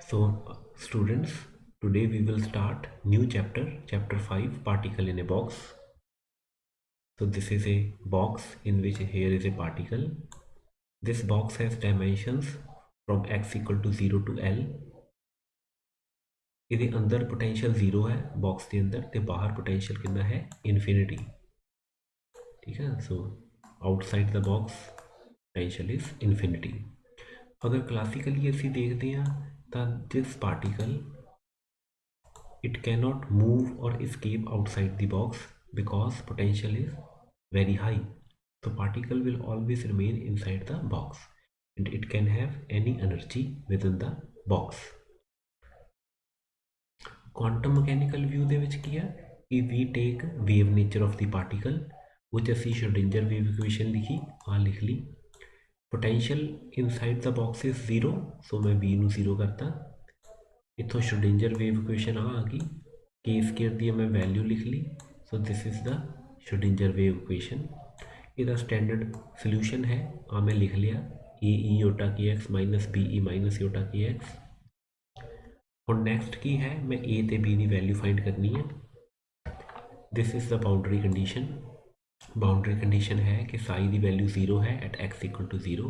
So students, today we will start new chapter 5, particle in a box. So this is a box in which here is a particle. This box has dimensions from x equal to 0 to L. ਇਹਦੇ ਅੰਦਰ potential 0 ਹੈ box ਦੇ ਅੰਦਰ ਤੇ ਬਾਹਰ potential ਕਿੰਨਾ ਹੈ infinity. ठीक है, so outside the box potential is infinity. अगर classically ਅਸੀਂ देखते हैं ਤਾਂ this particle it cannot move or escape outside the box because potential is very high. So particle will always remain inside the box and it can have any energy within the box. Quantum mechanical view ਦੇ ਵਿੱਚ ਕੀ ਹੈ ਕਿ we take wave nature of the particle which ਅਸੀਂ Schrödinger wave equation ਲਿਖੀ ਆ ਲਿਖ ਲਈ. Potential inside the box is 0, so मैं b ਨੂੰ 0 ਕਰਤਾ. इतों Schrödinger wave equation आ गई k स्केयर दी मैं वैल्यू लिख ली. So this is the Schrödinger wave equation. इसका स्टैंडर्ड सोल्यूशन है आ मैं लिख लिया A e iota k x minus B e minus iota k x. और नैक्सट की है मैं ए ते बी की वैल्यू फाइंड करनी है. This is the boundary condition. Boundary condition है कि साई की वैल्यू 0 है at x equal to 0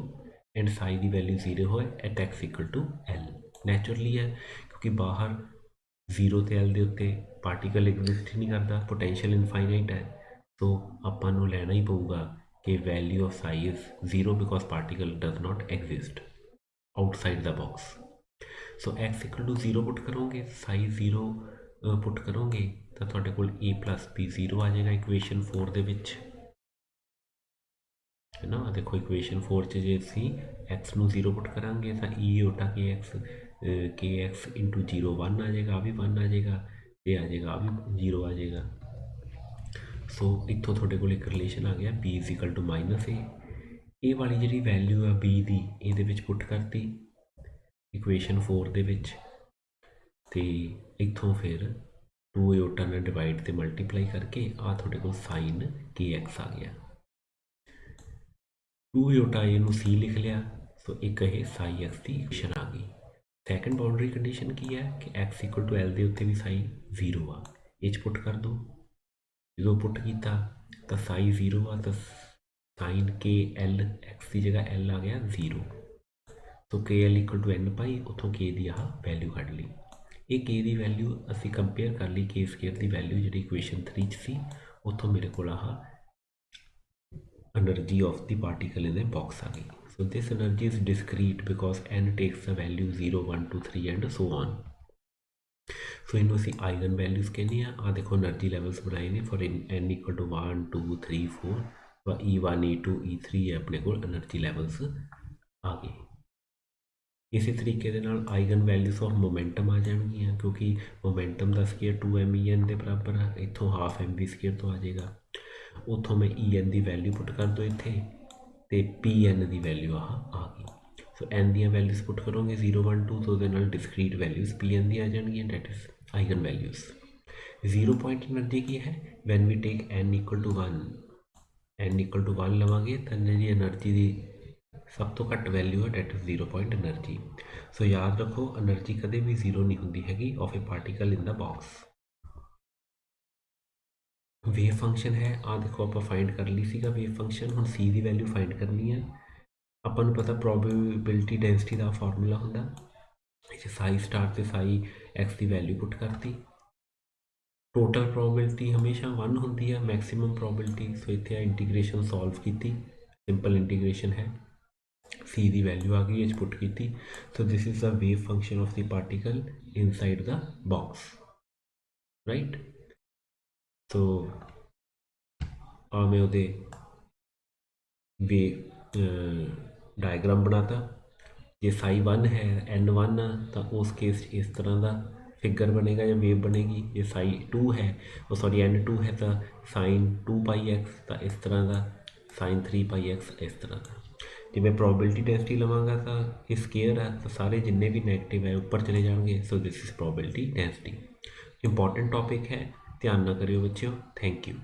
and psi की वैल्यू 0 है at x equal to L. Naturally है क्योंकि बाहर 0 ਤੇ L ਦੇ ਉੱਤੇ ਪਾਰਟੀਕਲ ਐਗਜ਼ਿਸਟ ਹੀ ਨਹੀਂ ਕਰਦਾ, ਪੋਟੈਂਸ਼ੀਅਲ ਇਨਫਾਈਨਾਈਟ ਹੈ. ਸੋ ਆਪਾਂ ਨੂੰ ਲੈਣਾ ਹੀ ਪਊਗਾ ਕਿ value of psi is 0 because particle does not exist outside the box. So x equal to 0 put ਕਰੋਗੇ, ਸਾਈ 0 ਪੁੱਟ ਕਰੋਗੇ ਤਾਂ ਤੁਹਾਡੇ ਕੋਲ a ਪਲੱਸ b 0 ਆ ਜਾਏਗਾ ਇਕੁਏਸ਼ਨ 4 ਦੇ ਵਿੱਚ, है ना. देखो इक्वेशन 4 च जे ਅਸੀਂ x ਨੂੰ 0 ਪੁੱਟ ਕਰਾਂਗੇ ਤਾਂ e Yotta k x into 0 1 आ जाएगा, आ भी 1 आ जाएगा, ये आ जाएगा, आ भी 0 आ जाएगा. सो इतों थोड़े को एक रिलेशन आ गया b is equal to minus A वाली जी वैल्यू है b की ये पुट करती इक्वेशन 4 दे विच ते इतों फिर 2 योटा ने डिवाइड ते मल्टीप्लाई करके आ थोड़े को साइन के एक्स आ गया. 2 योटा ए नू सी लिख लिया. सो एक ये साई एक्स की इक्वेशन आ गई. सैकेंड बाउंड्री कंडीशन की है कि एक्स इक्वल टू एल के उत्ते भी साई 0 आ. ये पुट कर दो, जो पुट किया तो साई 0 आ तो साइन के एल एक्स की जगह एल आ गया 0. तो के एल इक्वल टू एन पाई उतों के दी आह वैल्यू कढ़ ली. ये के दी वैल्यू असी कंपेयर कर ली के स्केयर की वैल्यू जी इक्वेशन 3 सी. उतों मेरे को ah energy of the particle in the box आ गई. So this energy is discrete because n takes the value 0, 1, 2, 3 and so on. So इन्हों से आइगन वैल्यूज कहने हैं. आ देखो एनर्जी लेवल्स बनाए ने फॉर n इक्वल टू 1, 2, 3, 4 व E1, E2, E3 है अपने को एनर्जी लेवल्स आ गए. इसी तरीके दे नाल आइगन वैल्यूज ऑफ मोमेंटम आ जाएंगी क्योंकि मोमेंटम का स्केयर 2m के बराबर है. इतों हाफ mv स्केयर तो आ जाएगा. उतों मैं en की वैल्यू पुट कर दो इतने तो पी एन की वैल्यू आ गई. सो एन दी वैल्यूज पुट करोगे 0, 1, 2 तो डिस्क्रीट वैल्यूज पी एन दी आ जाएगी that is eigen values. 0 point energy की है when we take N equal to 1. N equal to 1 लवांगे तो जी एनर्जी की सब तो घट वैल्यू है that is 0 point energy. So याद रखो एनर्जी कदे भी 0 नहीं होंगी हैगी of A particle in the box. Wave function है आ देखो आप फाइंड कर ली सीगा वेव फंक्शन. हम सी की वैल्यू फाइंड करनी है. अपन पता प्रोबेबिलिटी डेंसिटी का फॉर्मूला होंगे साई स्टार से साई एक्स की वैल्यू पुट करती. टोटल प्रोबेबिलिटी हमेशा 1 होंगी है, मैक्सिमम प्रोबेबिलिटी. सो इतने इंटीग्रेशन सॉल्व की सिंपल इंटीग्रेशन है. सी की वैल्यू आ गई पुट की. सो this is the wave function of the particle inside the box, right. तो मैं वो वे डायग्राम बनाता. जे साई 1 है एन 1 तो उस केस इस तरह का फिगर बनेगा या वेव बनेगी. जे साई 2 है वो सॉरी एन 2 है तो साइन 2 पाई एक्स तो इस तरह का, साइन 3 पाई एक्स इस तरह का. जो मैं प्रोबेबिलिटी डेंसिटी लवांगा तो ये स्केयर है तो सारे जिन्ने भी नैगेटिव है ऊपर चले जाएंगे. सो this is probability density. Important topic है, ध्यान ना करियो बच्चों. Thank you.